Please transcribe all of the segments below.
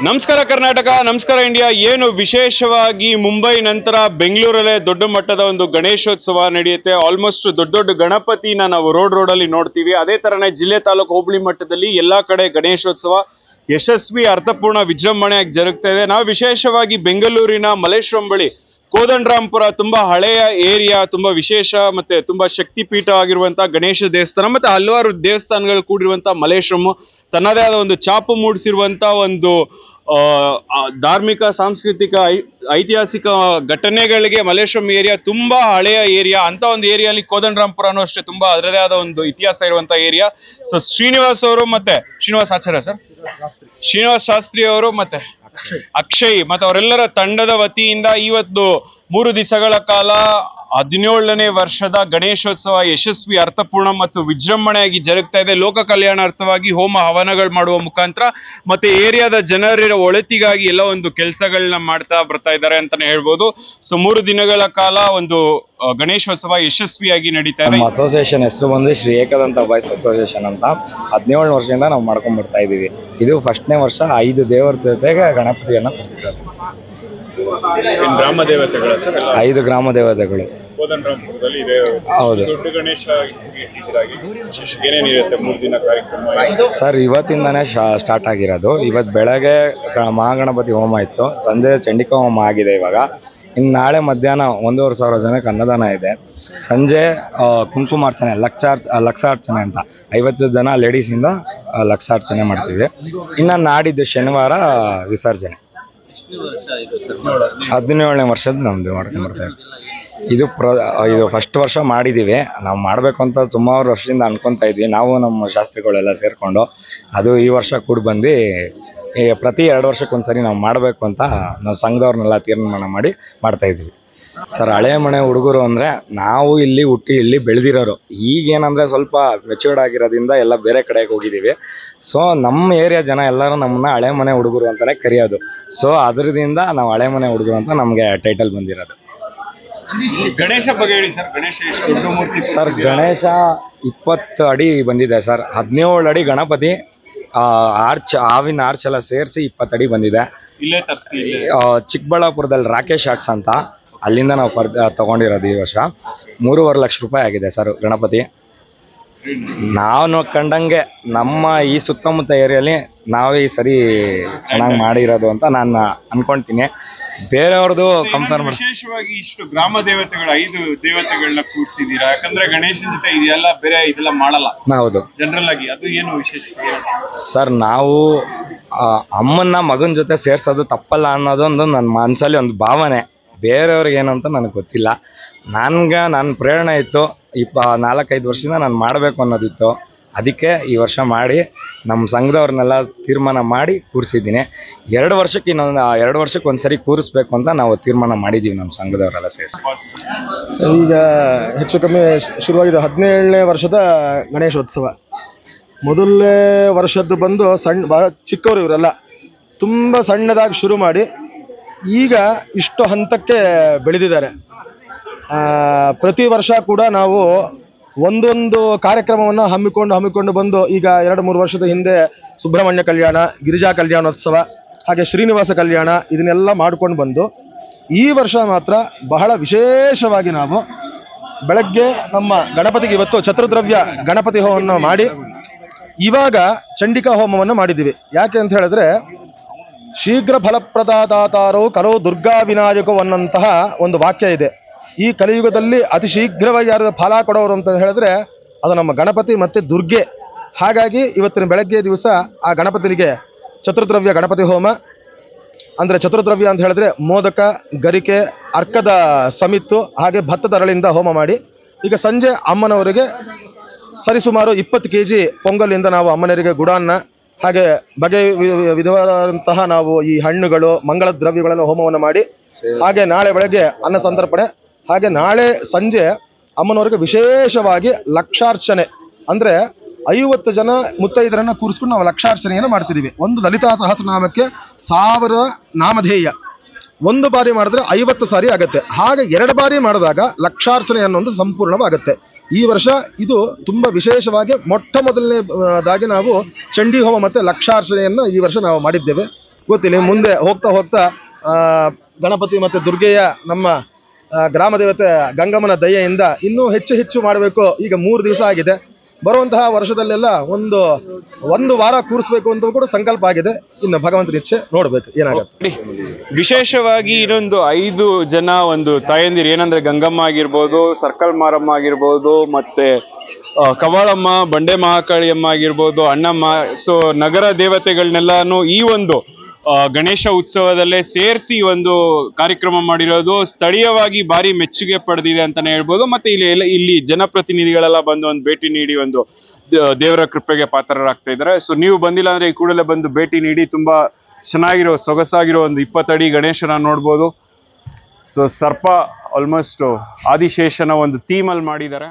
ನಮಸ್ಕಾರ ಕರ್ನಾಟಕ, ನಮಸ್ಕಾರ ಇಂಡಿಯಾ. ಏನು ವಿಶೇಷವಾಗಿ ಮುಂಬೈ ನಂತರ ಬೆಂಗಳೂರಲ್ಲೇ ದೊಡ್ಡ ಮಟ್ಟದ ಒಂದು ಗಣೇಶೋತ್ಸವ ನಡೆಯುತ್ತೆ. ಆಲ್ಮೋಸ್ಟ್ ದೊಡ್ಡ ದೊಡ್ಡ ಗಣಪತಿನ ನಾವು ರೋಡಲ್ಲಿ ನೋಡ್ತೀವಿ. ಅದೇ ತರನೇ ಜಿಲ್ಲೆ ತಾಲೂಕು ಹೋಬಳಿ ಮಟ್ಟದಲ್ಲಿ ಎಲ್ಲಾ ಕಡೆ ಗಣೇಶೋತ್ಸವ ಯಶಸ್ವಿ ಅರ್ಥಪೂರ್ಣ ವಿಜೃಂಭಣೆಯಾಗಿ ಜರುಗ್ತಾ ಇದೆ. ನಾವು ವಿಶೇಷವಾಗಿ ಬೆಂಗಳೂರಿನ ಮಲ್ಲೇಶ್ವರಂ ಬಳಿ ಕೋದಂಡರಾಮಪುರ ತುಂಬಾ ಹಳೆಯ ಏರಿಯಾ, ತುಂಬಾ ವಿಶೇಷ ಮತ್ತೆ ತುಂಬಾ ಶಕ್ತಿಪೀಠ ಆಗಿರುವಂತಹ ಗಣೇಶ ದೇವಸ್ಥಾನ ಮತ್ತೆ ಹಲವಾರು ದೇವಸ್ಥಾನಗಳು ಕೂಡಿರುವಂತಹ ಮಲ್ಲೇಶ್ವರಂ ತನ್ನದೇ ಆದ ಒಂದು ಛಾಪು ಮೂಡಿಸಿರುವಂತಹ ಒಂದು ಧಾರ್ಮಿಕ, ಸಾಂಸ್ಕೃತಿಕ, ಐತಿಹಾಸಿಕ ಘಟನೆಗಳಿಗೆ ಮಲ್ಲೇಶ್ವರಂ ಏರಿಯಾ ತುಂಬಾ ಹಳೆಯ ಏರಿಯಾ. ಅಂತ ಒಂದು ಏರಿಯಾಲಿ ಕೋದಂಡರಾಮಪುರನೂ ಅಷ್ಟೇ ತುಂಬಾ ಅದರದೇ ಆದ ಒಂದು ಇತಿಹಾಸ ಇರುವಂತಹ ಏರಿಯಾ. ಸೊ ಶ್ರೀನಿವಾಸ್ ಅವರು ಮತ್ತೆ ಶ್ರೀನಿವಾಸ್ ಶಾಸ್ತ್ರಿ ಅವರು ಮತ್ತೆ ಅಕ್ಷಯ್ ಮತ್ತೆ ಅವರೆಲ್ಲರ ತಂಡದ ವತಿಯಿಂದ ಇವತ್ತು 3 ದಿವಸಗಳ ಕಾಲ 17ನೇ ವರ್ಷದ ಗಣೇಶೋತ್ಸವ ಯಶಸ್ವಿ, ಅರ್ಥಪೂರ್ಣ ಮತ್ತು ವಿಜೃಂಭಣೆಯಾಗಿ ಜರುಗ್ತಾ ಇದೆ. ಲೋಕ ಕಲ್ಯಾಣಾರ್ಥವಾಗಿ ಹೋಮ ಹವನಗಳು ಮಾಡುವ ಮುಖಾಂತರ ಮತ್ತೆ ಏರಿಯಾದ ಜನರ ಒಳಿತಿಗಾಗಿ ಎಲ್ಲ ಒಂದು ಕೆಲಸಗಳನ್ನ ಮಾಡ್ತಾ ಬರ್ತಾ ಇದ್ದಾರೆ ಅಂತಾನೆ ಹೇಳ್ಬೋದು. ಸೊ 3 ದಿನಗಳ ಕಾಲ ಒಂದು ಗಣೇಶೋತ್ಸವ ಯಶಸ್ವಿಯಾಗಿ ನಡೀತಾ ಇದೆ. ನಮ್ಮ ಅಸೋಸಿಯೇಷನ್ ಹೆಸರು ಬಂದು ಶ್ರೀ ಏಕದಂತ ಬಾಯ್ಸ್ ಅಸೋಸಿಯೇಷನ್ ಅಂತ 17 ವರ್ಷದಿಂದ ನಾವು ಮಾಡ್ಕೊಂಡ್ ಬರ್ತಾ ಇದೀವಿ. ಇದು ಫಸ್ಟ್ನೇ ವರ್ಷ 5 ದೇವರ ಜೊತೆಗೆ ಗಣಪತಿಯನ್ನ ಕೂರಿಸಿರೋದು. ಗ್ರಾಮ ದೇವತೆಗಳ 5 ಗ್ರಾಮ ದೇವತೆಗಳು ಕೋದಂಡರಾಮಪುರದಲ್ಲಿ ಇದೆ. ಹೌದು. ದೊಡ್ಡ ಗಣೇಶ ಏನೇನಿರುತ್ತೆ 3 ದಿನ ಕಾರ್ಯಕ್ರಮ? ಸರ್, ಇವತ್ತಿಂದಾನೇ ಸ್ಟಾರ್ಟ್ ಆಗಿರೋದು. ಇವತ್ತು ಬೆಳಗ್ಗೆ ಮಹಾಗಣಪತಿ ಹೋಮ ಇತ್ತು, ಸಂಜೆ ಚಂಡಿಕಾ ಹೋಮ ಆಗಿದೆ. ಇವಾಗ ಇನ್ನು ನಾಳೆ ಮಧ್ಯಾಹ್ನ 1,500 ಜನಕ್ಕೆ ಅನ್ನದಾನ ಇದೆ. ಸಂಜೆ ಕುಂಕುಮಾರ್ಚನೆ, ಲಕ್ಷಾರ್ಚನೆ ಅಂತ 50 ಜನ ಲೇಡೀಸಿಂದ ಲಕ್ಷಾರ್ಚನೆ ಮಾಡ್ತೀವಿ. ಇನ್ನು ನಾಡಿದ್ದು ಶನಿವಾರ ವಿಸರ್ಜನೆ. 17ನೇ ವರ್ಷದ ನಮ್ದು ಮಾಡ್ಕೊಂಡು ಬರ್ತಾ ಇದ್ದೀವಿ. ಇದು ಫಸ್ಟ್ ವರ್ಷ ಮಾಡಿದ್ದೀವಿ. ನಾವು ಮಾಡಬೇಕು ಅಂತ ಸುಮಾರು ವರ್ಷದಿಂದ ಅನ್ಕೊತಾ ಇದ್ವಿ, ನಾವು ನಮ್ಮ ಶಾಸ್ತ್ರಿಗಳೆಲ್ಲ ಸೇರಿಕೊಂಡು. ಅದು ಈ ವರ್ಷ ಕೂಡ ಬಂದು ಪ್ರತಿ 2 ವರ್ಷಕ್ಕೊಂದ್ಸರಿ ನಾವು ಮಾಡಬೇಕು ಅಂತ ನಾವು ಸಂಘದವ್ರನ್ನೆಲ್ಲ ತೀರ್ಮಾನ ಮಾಡಿ ಮಾಡ್ತಾ ಇದ್ವಿ. ಸರ್, ಹಳೆ ಮನೆ ಹುಡುಗರು ಅಂದರೆ ನಾವು ಇಲ್ಲಿ ಹುಟ್ಟಿ ಇಲ್ಲಿ ಬೆಳೆದಿರೋರು. ಈಗೇನಂದರೆ ಸ್ವಲ್ಪ ಮೆಚ್ಯೂರ್ಡ್ ಆಗಿರೋದ್ರಿಂದ ಎಲ್ಲ ಬೇರೆ ಕಡೆಗೆ ಹೋಗಿದ್ದೀವಿ. ಸೊ ನಮ್ಮ ಏರಿಯಾ ಜನ ಎಲ್ಲರೂ ನಮ್ಮನ್ನ ಹಳೆ ಮನೆ ಹುಡುಗರು ಅಂತಲೇ ಕರೆಯೋದು. ಸೊ ಅದರಿಂದ ನಾವು ಹಳೆ ಮನೆ ಹುಡುಗರು ಅಂತ ನಮಗೆ ಟೈಟಲ್ ಬಂದಿರೋದು. ಗಣೇಶ ಬಗ್ಗೆ ಹೇಳಿ ಸರ್. ಗಣೇಶ ಎಷ್ಟು ದೊಡ್ಡ ಮೂರ್ತಿ? ಸರ್, ಗಣೇಶ 20 ಅಡಿ ಬಂದಿದೆ ಸರ್. 17 ಅಡಿ ಗಣಪತಿ, ಹಾವಿನ ಆರ್ಚ್ ಎಲ್ಲ ಸೇರಿಸಿ 20 ಅಡಿ ಬಂದಿದೆ. ಇಲ್ಲೇ ತರಿಸಿ ಚಿಕ್ಕಬಳ್ಳಾಪುರದಲ್ಲಿ ರಾಕೇಶ್ ಆರ್ಟ್ಸ್ ಅಂತ, ಅಲ್ಲಿಂದ ನಾವು ತಗೊಂಡಿರೋದು. ಈ ವರ್ಷ 3.5 ಲಕ್ಷ ರೂಪಾಯಿ ಆಗಿದೆ ಸರ್ ಗಣಪತಿ. ನಾವು ಕಂಡಂಗೆ ನಮ್ಮ ಈ ಸುತ್ತಮುತ್ತ ಏರಿಯಲ್ಲಿ ನಾವೇ ಈ ಸರಿ ಚೆನ್ನಾಗಿ ಮಾಡಿರೋದು ಅಂತ ನಾನು ಅನ್ಕೊಂತೀನಿ. ಬೇರೆಯವ್ರದ್ದು ಕಂಪೇರ್ ಮಾಡಿ ವಿಶೇಷವಾಗಿ ಇಷ್ಟು ಗ್ರಾಮ ದೇವತೆಗಳು 5 ದೇವತೆಗಳನ್ನ ಕೂರಿಸಿದೀರಾ. ಯಾಕಂದ್ರೆ ಗಣೇಶನ ಜೊತೆ ಇದೆಲ್ಲ ಬೇರೆ ಇದೆಲ್ಲ ಮಾಡಲ್ಲ. ಹೌದು, ಜನರಲ್ ಆಗಿ ಅದು ಏನು ವಿಶೇಷ ಸರ್? ನಾವು ಅಮ್ಮನ್ನ ಮಗನ ಜೊತೆ ಸೇರ್ಸೋದು ತಪ್ಪಲ್ಲ ಅನ್ನೋದೊಂದು ನನ್ನ ಮನಸ್ಸಲ್ಲಿ ಒಂದು ಭಾವನೆ. ಬೇರೆಯವ್ರಿಗೆ ಏನಂತ ನನಗೆ ಗೊತ್ತಿಲ್ಲ. ನನ್ನ ಪ್ರೇರಣೆ ಇತ್ತು. 4-5 ವರ್ಷದಿಂದ ನಾನು ಮಾಡಬೇಕು ಅನ್ನೋದಿತ್ತು. ಅದಕ್ಕೆ ಈ ವರ್ಷ ಮಾಡಿ ನಮ್ಮ ಸಂಘದವ್ರನ್ನೆಲ್ಲ ತೀರ್ಮಾನ ಮಾಡಿ ಕೂರಿಸಿದ್ದೀನಿ. 2 ವರ್ಷಕ್ಕೆ ಒಂದ್ಸರಿ ಕೂರಿಸ್ಬೇಕು ಅಂತ ನಾವು ತೀರ್ಮಾನ ಮಾಡಿದ್ದೀವಿ ನಮ್ಮ ಸಂಘದವರೆಲ್ಲ ಸೇರಿಸಿ. ಈಗ ಹೆಚ್ಚು ಕಮ್ಮಿ ಶುರುವಾಗಿದೆ 17ನೇ ವರ್ಷದ ಗಣೇಶೋತ್ಸವ. ಮೊದಲನೇ ವರ್ಷದ್ದು ಬಂದು ಭಾಳ ಚಿಕ್ಕವರು, ಇವರೆಲ್ಲ ತುಂಬ ಸಣ್ಣದಾಗಿ ಶುರು ಮಾಡಿ ಈಗ ಇಷ್ಟು ಹಂತಕ್ಕೆ ಬೆಳೆದಿದ್ದಾರೆ. ಪ್ರತಿ ವರ್ಷ ಕೂಡ ನಾವು ಒಂದೊಂದು ಕಾರ್ಯಕ್ರಮವನ್ನು ಹಮ್ಮಿಕೊಂಡು ಬಂದು ಈಗ 2-3 ವರ್ಷದ ಹಿಂದೆ ಸುಬ್ರಹ್ಮಣ್ಯ ಕಲ್ಯಾಣ, ಗಿರಿಜಾ ಕಲ್ಯಾಣೋತ್ಸವ, ಹಾಗೆ ಶ್ರೀನಿವಾಸ ಕಲ್ಯಾಣ ಇದನ್ನೆಲ್ಲ ಮಾಡ್ಕೊಂಡು ಬಂದು ಈ ವರ್ಷ ಮಾತ್ರ ಬಹಳ ವಿಶೇಷವಾಗಿ ನಾವು ಬೆಳಗ್ಗೆ ನಮ್ಮ ಗಣಪತಿಗೆ ಇವತ್ತು ಚತುರ್ದ್ರವ್ಯ ಗಣಪತಿ ಹೋಮವನ್ನು ಮಾಡಿ ಇವಾಗ ಚಂಡಿಕಾ ಹೋಮವನ್ನು ಮಾಡಿದ್ದೀವಿ. ಯಾಕೆ ಅಂತ ಹೇಳಿದ್ರೆ, ಶೀಘ್ರ ಫಲಪ್ರದಾತಾರೋ ಕಲೋ ದುರ್ಗಾ ವಿನಾಯಕೋ ಅನ್ನಂತಹ ಒಂದು ವಾಕ್ಯ ಇದೆ. ಈ ಕಲಿಯುಗದಲ್ಲಿ ಅತಿ ಶೀಘ್ರವಾಗಿ ಯಾರು ಫಲ ಕೊಡೋರು ಅಂತ ಹೇಳಿದ್ರೆ ಅದು ನಮ್ಮ ಗಣಪತಿ ಮತ್ತು ದುರ್ಗೆ. ಹಾಗಾಗಿ ಇವತ್ತಿನ ಬೆಳಗ್ಗೆ ದಿವಸ ಆ ಗಣಪತಿಗೆ ಚತುರ್ದ್ರವ್ಯ ಗಣಪತಿ ಹೋಮ, ಅಂದರೆ ಚತುರ್ದ್ರವ್ಯ ಅಂತ ಹೇಳಿದ್ರೆ ಮೋದಕ, ಗರಿಕೆ, ಅರ್ಕದ ಸಮಿತ್ತು ಹಾಗೆ ಭತ್ತದ ಅರಳಿಂದ ಹೋಮ ಮಾಡಿ ಈಗ ಸಂಜೆ ಅಮ್ಮನವರಿಗೆ ಸರಿಸುಮಾರು 20 kg ಪೊಂಗಲಿಂದ ನಾವು ಅಮ್ಮನವರಿಗೆ ಗುಡಾನ್ನ ಹಾಗೆ ಬಗೆ ವಿಧವಾದಂತಹ ನಾವು ಈ ಹಣ್ಣುಗಳು, ಮಂಗಳ ದ್ರವ್ಯಗಳನ್ನು ಹೋಮವನ್ನು ಮಾಡಿ ಹಾಗೆ ನಾಳೆ ಬೆಳಗ್ಗೆ ಅನ್ನ ಸಂತರ್ಪಣೆ, ಹಾಗೆ ನಾಳೆ ಸಂಜೆ ಅಮ್ಮನವರಿಗೆ ವಿಶೇಷವಾಗಿ ಲಕ್ಷಾರ್ಚನೆ, ಅಂದರೆ 50 ಜನ ಮುತ್ತೈದರನ್ನು ಕೂರಿಸ್ಕೊಂಡು ನಾವು ಲಕ್ಷಾರ್ಚನೆಯನ್ನು ಮಾಡ್ತಿದ್ದೀವಿ. ಒಂದು ಲಲಿತಾ ಸಹಸ್ರನಾಮಕ್ಕೆ 1000 ನಾಮಧೇಯ. 1 ಬಾರಿ ಮಾಡಿದ್ರೆ 50 ಸಾರಿ ಆಗುತ್ತೆ. ಹಾಗೆ 2 ಬಾರಿ ಮಾಡಿದಾಗ ಲಕ್ಷಾರ್ಚನೆ ಅನ್ನೋದು ಸಂಪೂರ್ಣವಾಗುತ್ತೆ. ಈ ವರ್ಷ ಇದು ತುಂಬಾ ವಿಶೇಷವಾಗಿ ಮೊಟ್ಟ ಮೊದಲನೇದಾಗಿ ನಾವು ಚಂಡಿ ಹೋಮ ಮತ್ತು ಲಕ್ಷಾರ್ಚನೆಯನ್ನು ಈ ವರ್ಷ ನಾವು ಮಾಡಿದ್ದೇವೆ. ಗೊತ್ತಿಲ್ಲ. ಮುಂದೆ ಹೋಗ್ತಾ ಹೋಗ್ತಾ ಗಣಪತಿ ಮತ್ತು ದುರ್ಗೆಯ ನಮ್ಮ ಗ್ರಾಮ ದೇವತೆ ಗಂಗಮ್ಮನ ದಯೆಯಿಂದ ಇನ್ನೂ ಹೆಚ್ಚು ಹೆಚ್ಚು ಮಾಡಬೇಕು. ಈಗ 3 ದಿವಸ ಆಗಿದೆ. ಬರುವಂತಹ ವರ್ಷದಲ್ಲೆಲ್ಲ ಒಂದು ವಾರ ಕೂರಿಸ್ಬೇಕು ಅಂತ ಕೂಡ ಸಂಕಲ್ಪ ಆಗಿದೆ. ಇನ್ನು ಭಗವಂತನ ಇಚ್ಛೆ, ನೋಡ್ಬೇಕು ಏನಾಗುತ್ತೆ. ವಿಶೇಷವಾಗಿ ಇನ್ನೊಂದು 5 ಜನ ಒಂದು ತಾಯಂದಿರು, ಏನಂದ್ರೆ ಗಂಗಮ್ಮ ಆಗಿರ್ಬೋದು, ಸರ್ಕಲ್ ಮಾರಮ್ಮ ಆಗಿರ್ಬೋದು, ಮತ್ತೆ ಕವಾಳಮ್ಮ, ಬಂಡೆ ಮಹಾಕಾಳಿಯಮ್ಮ ಆಗಿರ್ಬೋದು, ಅಣ್ಣಮ್ಮ, ಸೊ ನಗರ ದೇವತೆಗಳನ್ನೆಲ್ಲಾನು ಈ ಒಂದು ಗಣೇಶ ಉತ್ಸವದಲ್ಲೇ ಸೇರಿಸಿ ಒಂದು ಕಾರ್ಯಕ್ರಮ ಮಾಡಿರೋದು ಸ್ಥಳೀಯವಾಗಿ ಭಾರಿ ಮೆಚ್ಚುಗೆ ಪಡೆದಿದೆ ಅಂತಾನೆ ಹೇಳ್ಬೋದು. ಮತ್ತೆ ಇಲ್ಲಿ ಜನಪ್ರತಿನಿಧಿಗಳೆಲ್ಲ ಬಂದು ಒಂದು ಭೇಟಿ ನೀಡಿ ಒಂದು ದೇವರ ಕೃಪೆಗೆ ಪಾತ್ರರಾಗ್ತಾ ಇದ್ದಾರೆ. ಸೊ ನೀವು ಬಂದಿಲ್ಲ ಅಂದ್ರೆ ಈ ಕೂಡಲೇ ಬಂದು ಭೇಟಿ ನೀಡಿ ತುಂಬಾ ಚೆನ್ನಾಗಿರೋ ಸೊಗಸಾಗಿರೋ ಒಂದು 20 ಅಡಿ ಗಣೇಶನ ನೋಡ್ಬೋದು. ಸೊ ಸರ್ಪ ಆಲ್ಮೋಸ್ಟ್ ಆದಿಶೇಷನ ಒಂದು ಥೀಮಲ್ಲಿ ಮಾಡಿದ್ದಾರೆ.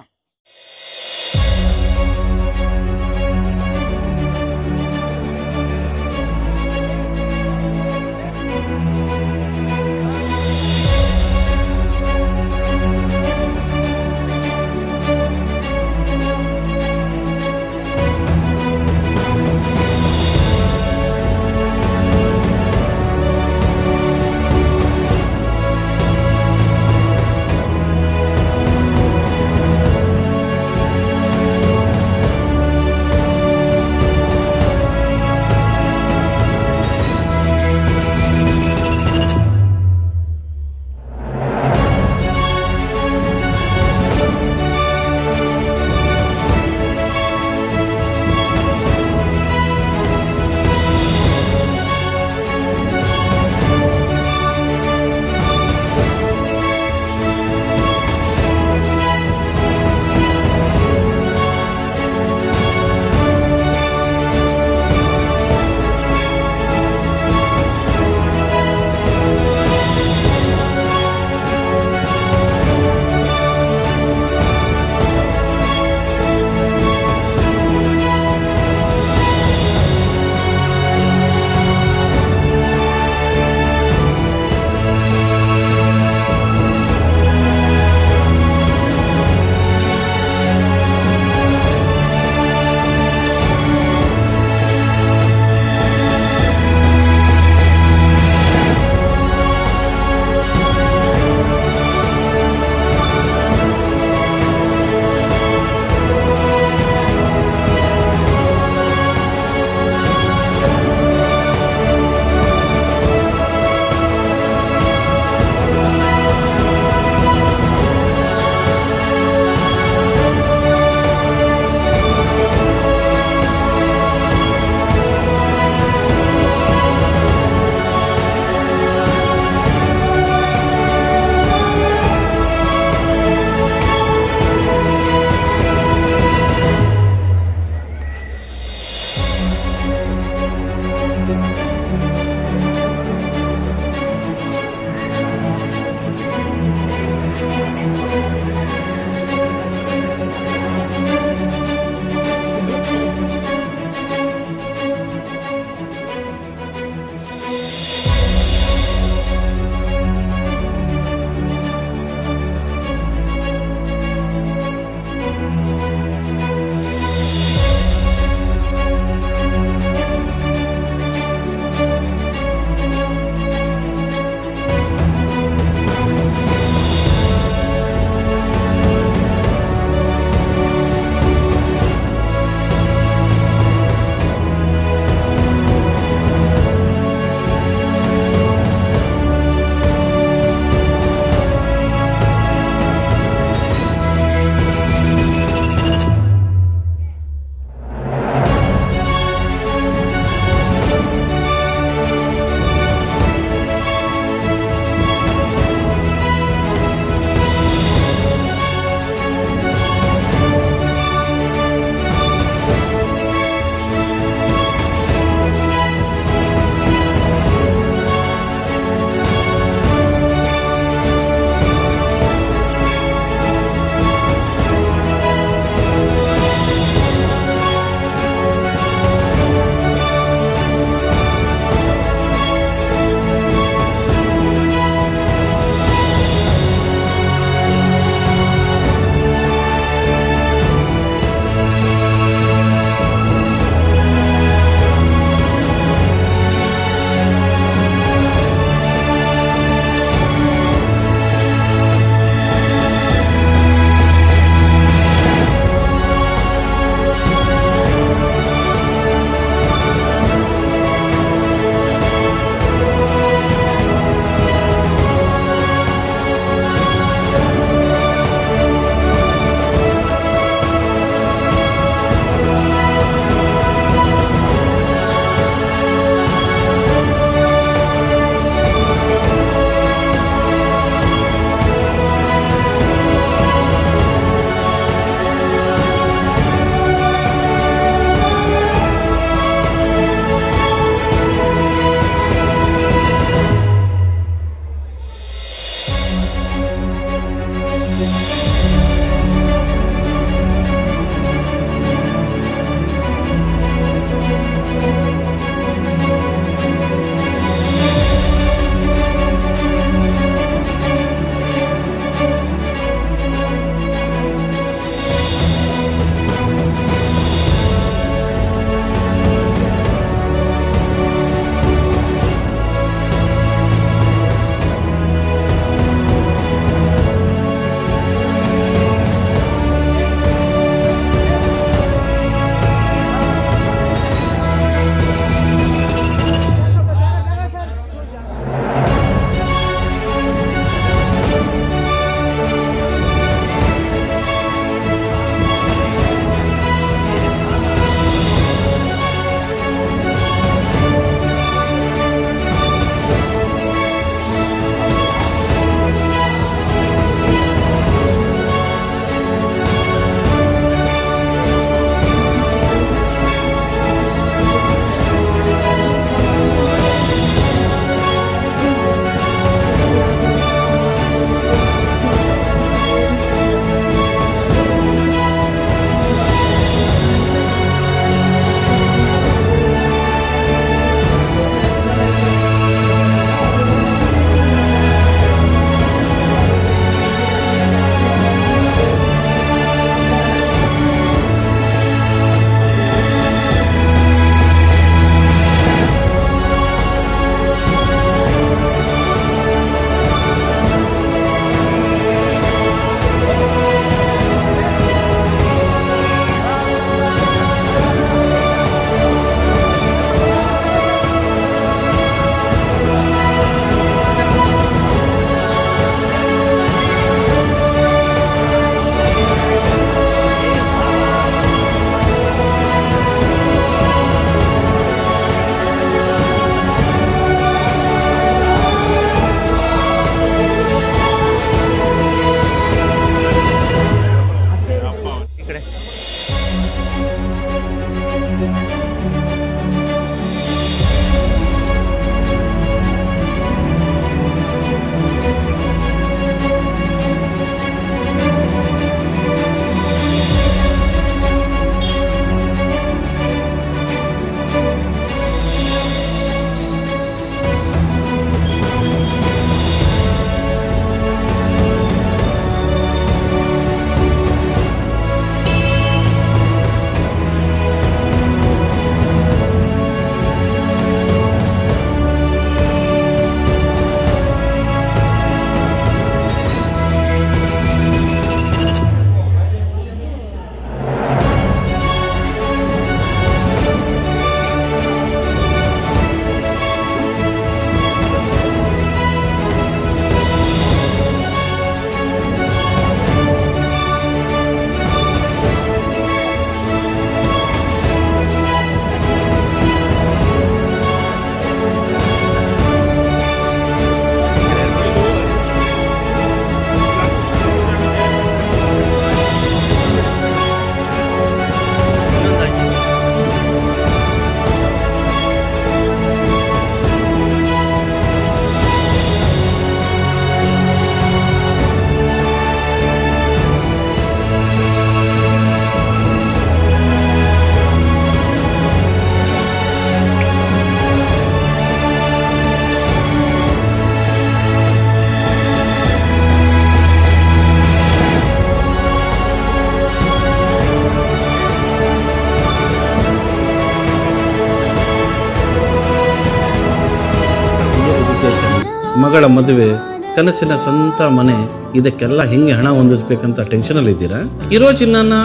ಮಗಳ ಮದುವೆ, ಕನಸಿನ ಸ್ವಂತ ಮನೆ, ಇದಕ್ಕೆಲ್ಲ ಹೆಂಗೆ ಹಣ ಹೊಂದಿಸ್ಬೇಕಂತ ಟೆನ್ಷನಲ್ಲಿ ಇದ್ದೀರಾ? ಇರೋ ಚಿನ್ನನ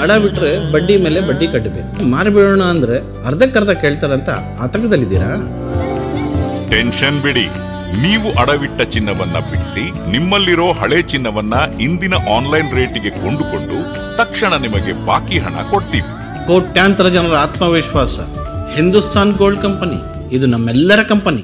ಅಡ ಬಿಟ್ರೆ ಬಡ್ಡಿ ಮೇಲೆ ಬಡ್ಡಿ ಕಟ್ಟಬೇಕು. ಮಾರಿಬಿಡೋಣ ಅಂದ್ರೆ ಅರ್ಧಕ್ಕರ್ಧ ಕೇಳ್ತಾರಂತ ಆತಂಕದಲ್ಲಿದ್ದೀರಾ? ಟೆನ್ಷನ್ ಬಿಡಿ, ನೀವು ಅಡವಿಟ್ಟ ಚಿನ್ನವನ್ನ ಬಿಡಿಸಿ ನಿಮ್ಮಲ್ಲಿರೋ ಹಳೆ ಚಿನ್ನವನ್ನ ಇಂದಿನ ಆನ್ಲೈನ್ ರೇಟಿಗೆ ಕೊಂಡುಕೊಂಡು ತಕ್ಷಣ ನಿಮಗೆ ಬಾಕಿ ಹಣ ಕೊಡ್ತೀವಿ. ಕೋಟ್ಯಾಂತರ ಜನರ ಆತ್ಮವಿಶ್ವಾಸ ಹಿಂದೂಸ್ತಾನ್ ಗೋಲ್ಡ್ ಕಂಪನಿ, ಇದು ನಮ್ಮೆಲ್ಲರ ಕಂಪನಿ.